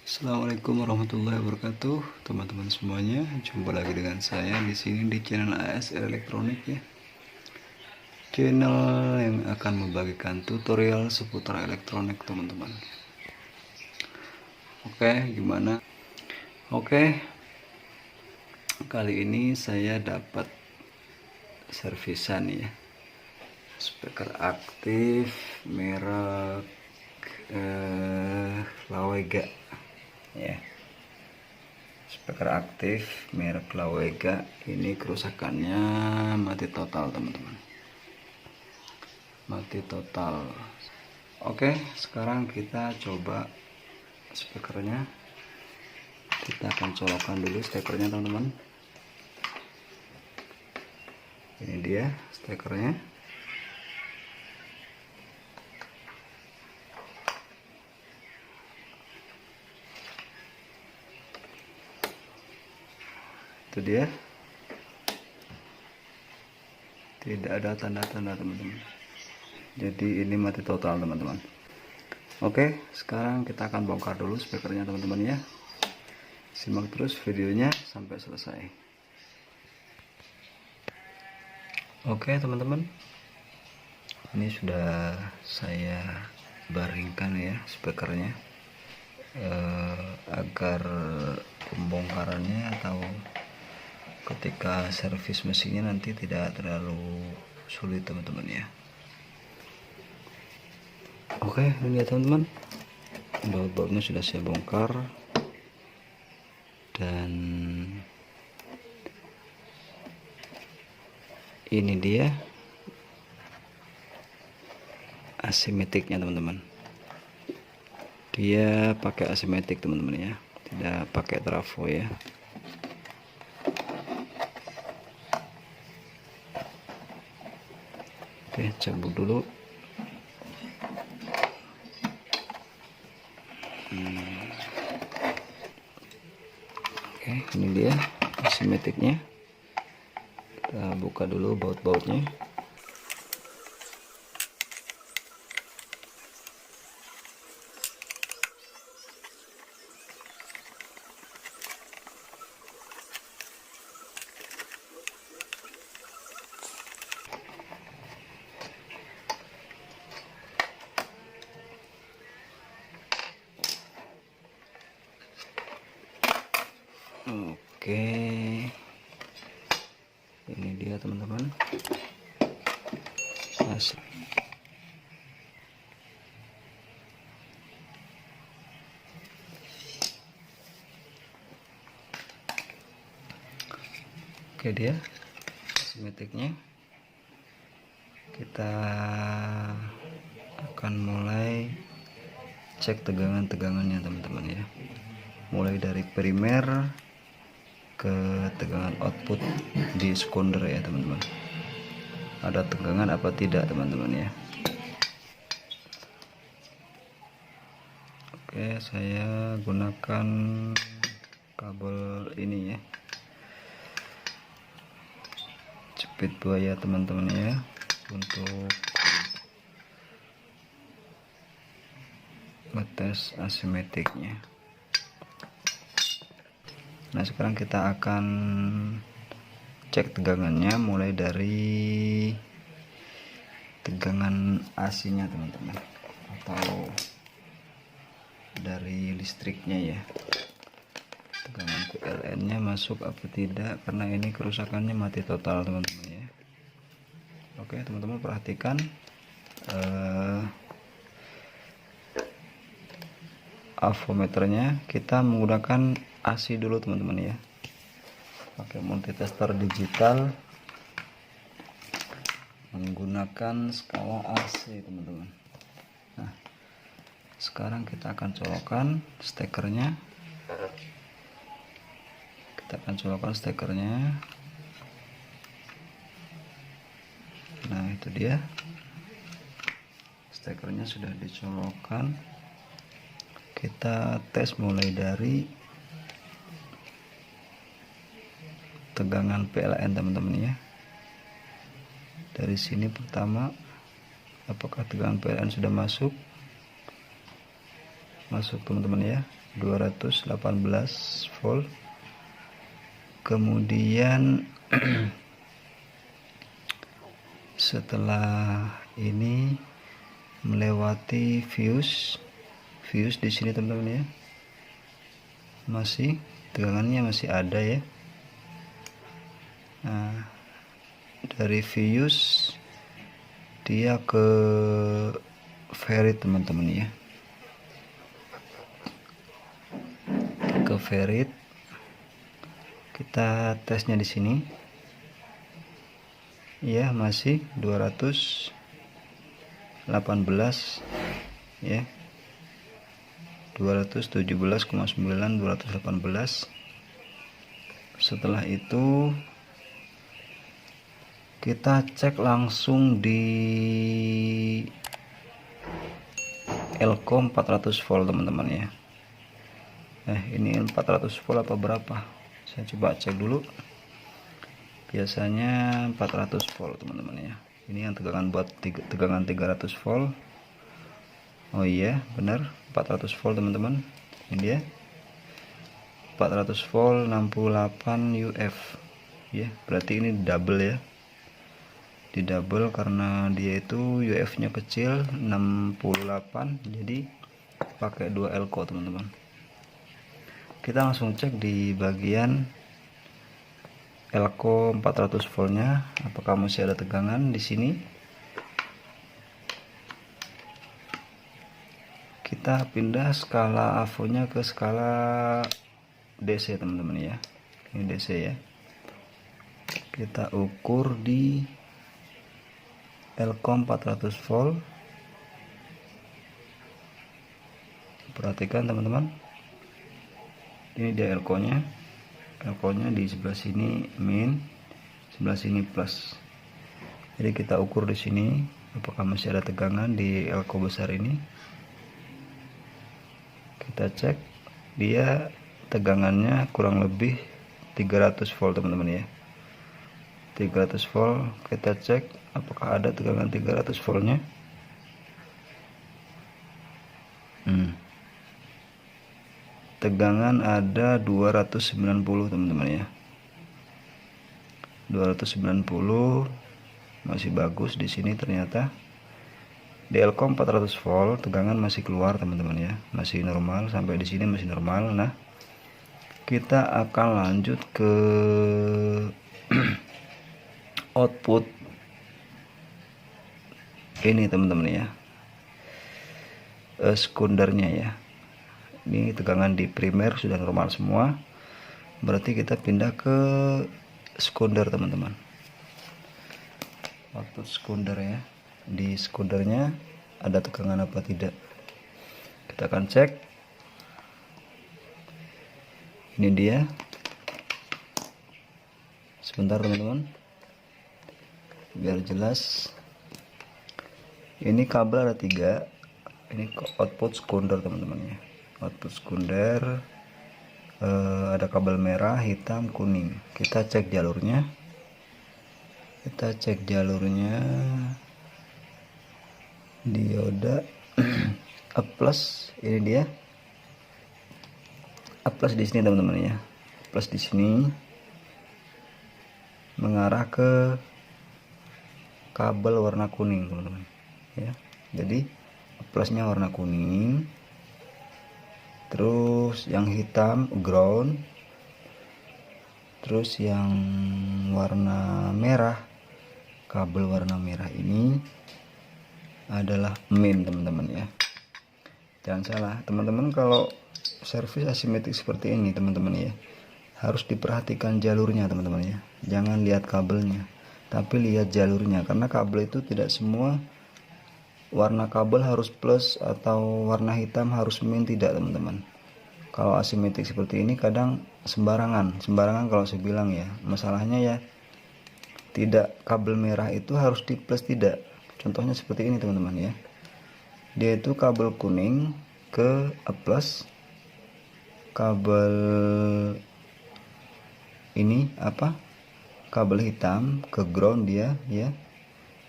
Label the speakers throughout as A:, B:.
A: Assalamualaikum warahmatullahi wabarakatuh, teman-teman semuanya. Jumpa lagi dengan saya di sini di channel ASR Elektronik ya. Channel yang akan membagikan tutorial seputar elektronik, teman-teman. Oke, gimana? Oke. Kali ini saya dapat servisan ya. Speaker aktif merek Lawega ya. Speaker aktif merek Lawega ini kerusakannya mati total, teman-teman. Mati total. Oke, sekarang kita coba speakernya. Kita akan colokkan dulu stekernya, teman-teman. Ini dia stekernya. Itu dia. Tidak ada tanda-tanda, teman-teman. Jadi ini mati total, teman-teman. Oke, sekarang kita akan bongkar dulu speakernya, teman-teman ya. Simak terus videonya sampai selesai. Oke, teman-teman. Ini sudah saya baringkan ya speakernya, agar pembongkarannya atau ketika servis mesinnya nanti tidak terlalu sulit, teman-teman ya. Oke, ini ya teman-teman, baut-bautnya sudah saya bongkar, dan ini dia asimetriknya, teman-teman. Dia pakai asimetrik, teman-teman ya, tidak pakai trafo ya. Oke, cabut dulu. Oke, ini dia asimetriknya. Kita buka dulu baut-bautnya. Oke, ini dia teman-teman. Oke, dia asimetriknya. Kita akan mulai cek tegangan-tegangannya, teman-teman ya. Mulai dari primer ke tegangan output di sekunder ya, teman-teman. Ada tegangan apa tidak, teman-teman ya. Oke, saya gunakan kabel ini ya, jepit buaya, teman-teman ya, untuk ngetes asimetriknya. Nah, sekarang kita akan cek tegangannya mulai dari tegangan AC-nya, teman-teman, atau dari listriknya ya. Tegangan PLN-nya masuk apa tidak, karena ini kerusakannya mati total, teman-teman ya. Oke, teman-teman perhatikan, avometernya kita menggunakan AC dulu, teman-teman ya, pakai multitester digital menggunakan skala AC, teman-teman. Nah, sekarang kita akan colokkan stekernya. Nah, itu dia stekernya sudah dicolokkan. Kita tes mulai dari tegangan PLN, teman-teman ya. Dari sini pertama, apakah tegangan PLN sudah masuk? masuk teman-teman ya, 218 volt. Kemudian setelah ini melewati fuse di sini teman-teman ya, masih tegangannya masih ada ya. Nah, dari fuse dia ke ferit teman-teman ya, ke ferit. Kita tesnya di sini ya, masih 218 ya, 217,9, 218. Setelah itu kita cek langsung di elko 400 volt teman-teman ya. Ini 400 volt apa berapa, saya coba cek dulu. Biasanya 400 volt teman-teman ya. Ini yang tegangan buat tegangan 300 volt. Oh iya benar, 400 volt teman-teman. Ini dia 400 volt 68 UF ya, berarti ini double ya, di double karena dia itu UF nya kecil 68, jadi pakai 2 elko teman-teman. Kita langsung cek di bagian elko 400 voltnya apakah masih ada tegangan di sini. Kita pindah skala AVO-nya ke skala DC teman-teman ya. Ini DC ya. Kita ukur di elko 400 volt. Perhatikan teman-teman. Ini dia elko-nya. Elko-nya di sebelah sini min, sebelah sini plus. Jadi kita ukur di sini apakah masih ada tegangan di elko besar ini. Kita cek, dia tegangannya kurang lebih 300 volt teman-teman ya. 300 volt. Kita cek apakah ada tegangan 300 voltnya. Tegangan ada 290 teman-teman ya. 290 masih bagus di sini ternyata. Di elko 400 volt tegangan masih keluar teman-teman ya, masih normal, sampai di sini masih normal. Nah, kita akan lanjut ke output ini teman-teman ya, sekundernya ya. Ini tegangan di primer sudah normal semua, berarti kita pindah ke sekunder teman-teman. Output sekunder ya, di sekundernya ada tegangan apa tidak, kita akan cek. Ini dia, sebentar teman-teman biar jelas. Ini kabel ada 3, ini output sekunder teman-teman ya. Output sekunder ada kabel merah, hitam, kuning. Kita cek jalurnya. Dioda A plus, ini dia A plus di sini teman-teman ya. Plus di sini mengarah ke kabel warna kuning teman-teman ya. Jadi plusnya warna kuning, terus yang hitam ground, terus yang warna merah, kabel warna merah ini adalah main teman-teman ya. Jangan salah teman-teman, kalau servis asimetrik seperti ini teman-teman ya, harus diperhatikan jalurnya teman-teman ya. Jangan lihat kabelnya, tapi lihat jalurnya, karena kabel itu tidak semua warna kabel harus plus atau warna hitam harus min, tidak teman-teman. Kalau asimetrik seperti ini kadang sembarangan kalau saya bilang ya. Masalahnya ya tidak kabel merah itu harus di plus, tidak. Contohnya seperti ini teman-teman ya, dia itu kabel kuning ke A plus, kabel ini apa, kabel hitam ke ground dia ya,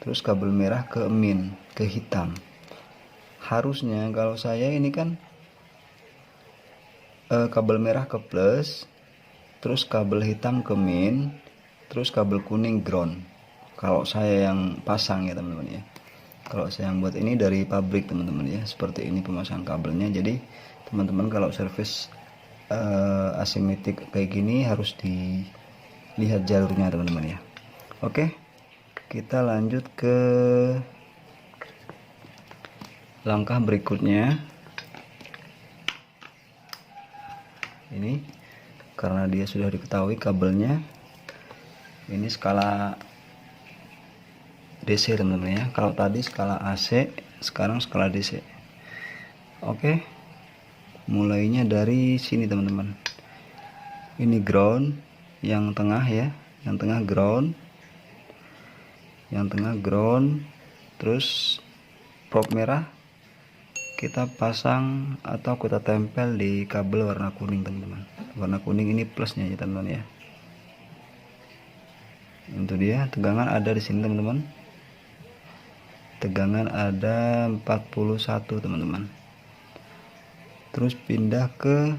A: terus kabel merah ke min, ke hitam. Harusnya kalau saya ini kan kabel merah ke plus, terus kabel hitam ke min, terus kabel kuning ground. Kalau saya yang pasang ya teman-teman ya. Kalau saya yang buat ini dari pabrik teman-teman ya, seperti ini pemasangan kabelnya. Jadi teman-teman kalau servis asimetrik kayak gini harus dilihat jalurnya teman-teman ya. Oke, kita lanjut ke langkah berikutnya. Ini karena dia sudah diketahui kabelnya, ini skala DC teman-teman ya. Kalau tadi skala AC, sekarang skala DC. Oke, mulainya dari sini teman-teman. Ini ground, yang tengah ya, yang tengah ground, yang tengah ground. Terus probe merah kita pasang atau kita tempel di kabel warna kuning teman-teman. Warna kuning ini plusnya ya teman-teman ya. Itu dia, tegangan ada di sini teman-teman. Tegangan ada 41 teman-teman. Terus pindah ke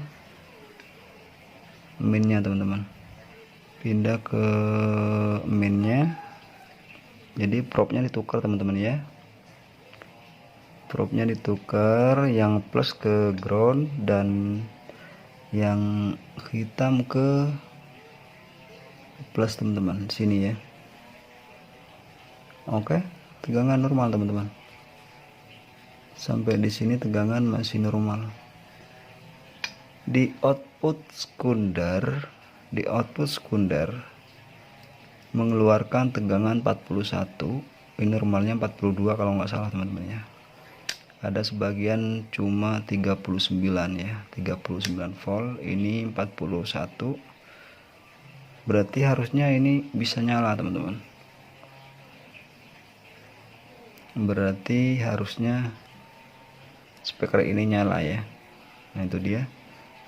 A: minnya teman-teman. Pindah ke minnya. Jadi probe-nya ditukar teman-teman ya. Probe-nya ditukar, yang plus ke ground dan yang hitam ke plus teman-teman, sini ya. Oke, tegangan normal teman-teman. Sampai di sini tegangan masih normal. Di output sekunder mengeluarkan tegangan 41. Ini normalnya 42 kalau nggak salah teman-teman ya. Ada sebagian cuma 39 ya, 39 volt, ini 41. Berarti harusnya ini bisa nyala teman-teman. Berarti harusnya speaker ini nyala ya. Nah itu dia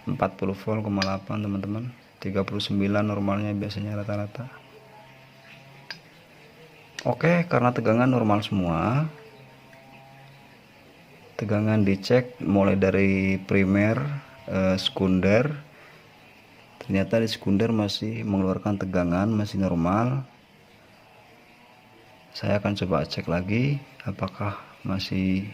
A: 40 volt, 8 teman-teman. 39 normalnya biasanya rata-rata. Oke, karena tegangan normal semua, tegangan dicek mulai dari primer, sekunder. Ternyata di sekunder masih mengeluarkan tegangan, masih normal. Saya akan coba cek lagi apakah masih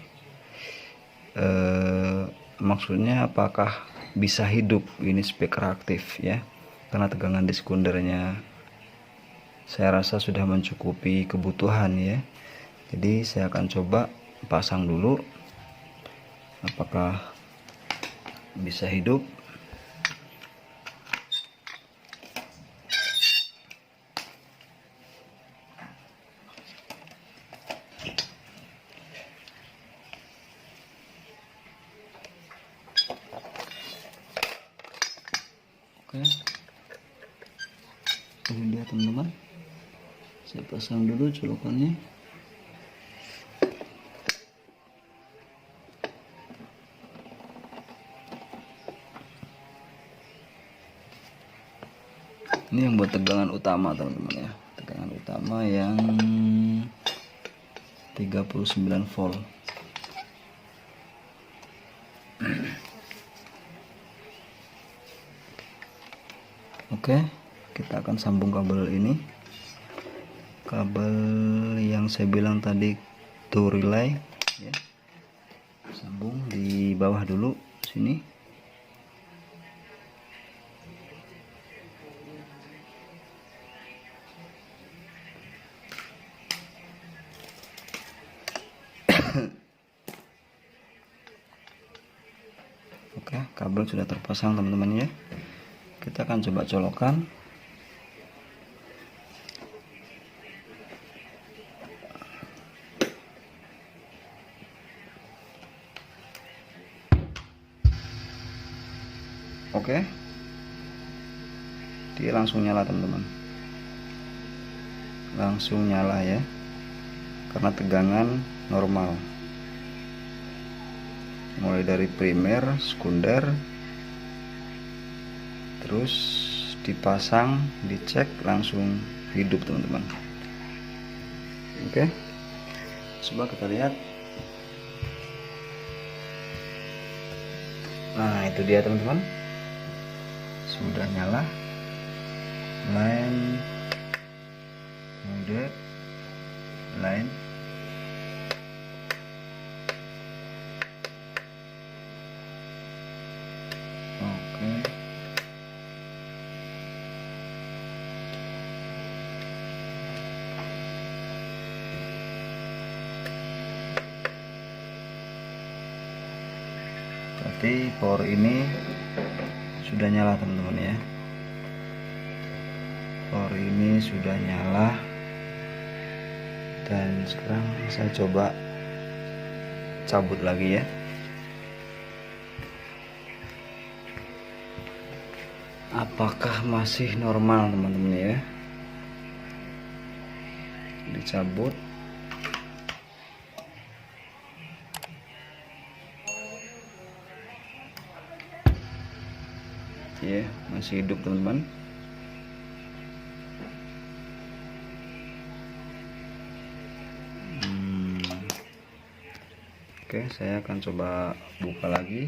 A: maksudnya apakah bisa hidup ini speaker aktif ya. Karena tegangan di sekundernya saya rasa sudah mencukupi kebutuhan ya. Jadi saya akan coba pasang dulu apakah bisa hidup. Oke, ini dia teman-teman, saya pasang dulu colokannya. Ini yang buat tegangan utama teman-teman ya, tegangan utama yang 39 volt. Oke, kita akan sambung kabel ini, kabel yang saya bilang tadi to relay ya. Sambung di bawah dulu sini. Oke, kabel sudah terpasang teman-teman ya. Kita akan coba colokan. Oke, dia langsung nyala teman-teman, langsung nyala ya, karena tegangan normal mulai dari primer, sekunder, terus dipasang, dicek, langsung hidup teman-teman. Oke, coba kita lihat. Nah itu dia teman-teman, sudah nyala, line mode, line, oke. Berarti power ini sudah nyala teman-teman ya. Power ini sudah nyala, dan sekarang saya coba cabut lagi ya. Apakah masih normal teman-teman ya? Dicabut. Ya, masih hidup teman-teman. Oke, saya akan coba buka lagi.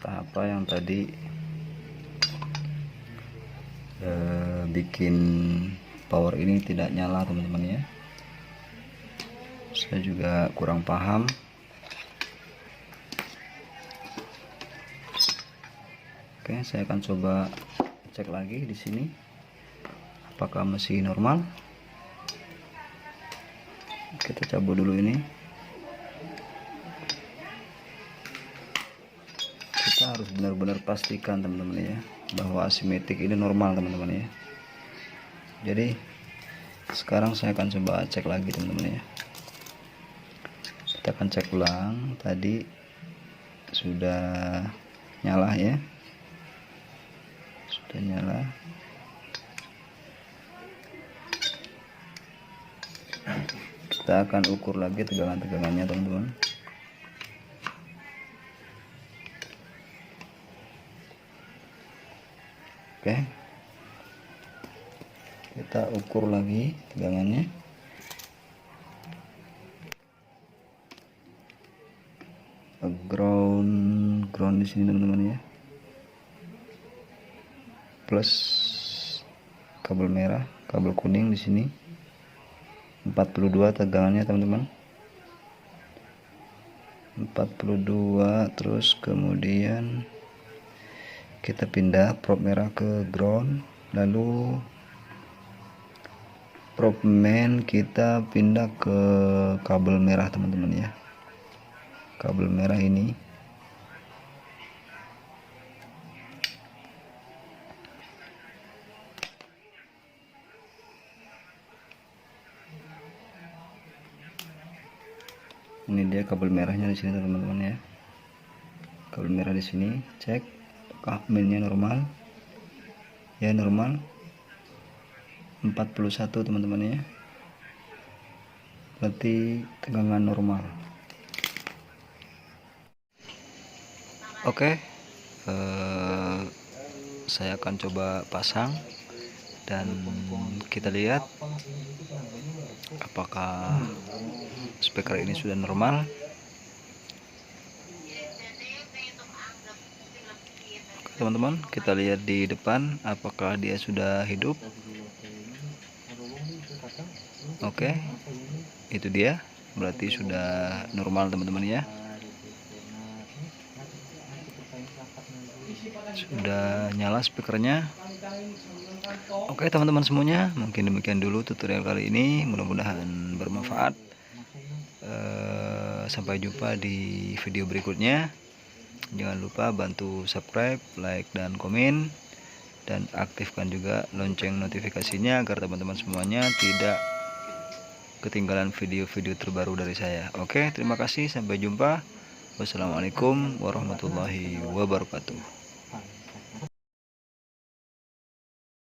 A: Apa yang tadi bikin power ini tidak nyala teman-teman ya? Saya juga kurang paham. Oke, saya akan coba cek lagi di sini apakah masih normal. Kita cabut dulu ini. Kita harus benar-benar pastikan teman-teman ya, bahwa asimetrik ini normal teman-teman ya. Jadi sekarang saya akan coba cek lagi teman-teman ya. Kita akan cek ulang. Tadi sudah nyala ya, sudah nyala. Kita akan ukur lagi tegangan-tegangannya teman-teman. Oke, kita ukur lagi tegangannya. Ground di sini teman-teman ya, plus kabel merah, kabel kuning di sini 42 tegangannya teman-teman. 42. Terus kemudian kita pindah probe merah ke ground, lalu probe main kita pindah ke kabel merah teman-teman ya. Kabel merah ini dia kabel merahnya di sini teman-teman ya. Kabel merah di sini, cek apakah mainnya normal ya. Normal 41 teman-teman ya, berarti tegangan normal. Oke, saya akan coba pasang dan kita lihat apakah speaker ini sudah normal. Oke, teman-teman, kita lihat di depan apakah dia sudah hidup. Oke, itu dia, berarti sudah normal teman-teman ya. Sudah nyala speakernya. Oke teman-teman semuanya, mungkin demikian dulu tutorial kali ini, mudah-mudahan bermanfaat. Sampai jumpa di video berikutnya. Jangan lupa bantu subscribe, like, dan komen, dan aktifkan juga lonceng notifikasinya agar teman-teman semuanya tidak ketinggalan video-video terbaru dari saya. Oke, terima kasih, sampai jumpa. Wassalamualaikum warahmatullahi wabarakatuh.